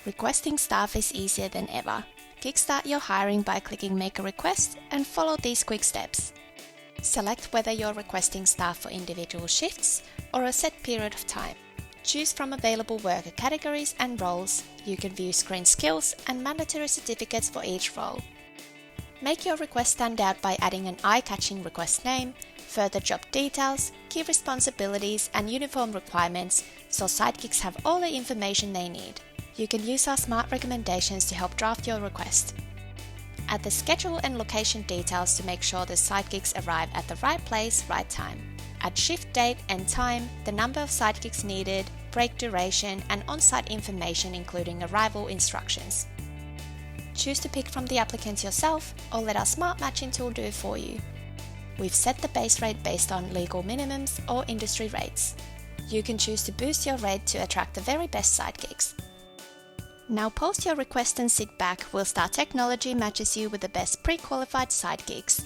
Requesting staff is easier than ever. Kickstart your hiring by clicking Make a Request and follow these quick steps. Select whether you're requesting staff for individual shifts or a set period of time. Choose from available worker categories and roles. You can view screen skills and mandatory certificates for each role. Make your request stand out by adding an eye-catching request name, further job details, key responsibilities and uniform requirements so sidekicks have all the information they need. You can use our smart recommendations to help draft your request. Add the schedule and location details to make sure the sidekicks arrive at the right place, right time. Add shift date and time, the number of sidekicks needed, break duration, and on-site information including arrival instructions. Choose to pick from the applicants yourself or let our smart matching tool do it for you. We've set the base rate based on legal minimums or industry rates. You can choose to boost your rate to attract the very best sidekicks. Now post your request and sit back whilst our technology matches you with the best pre-qualified sidekicks.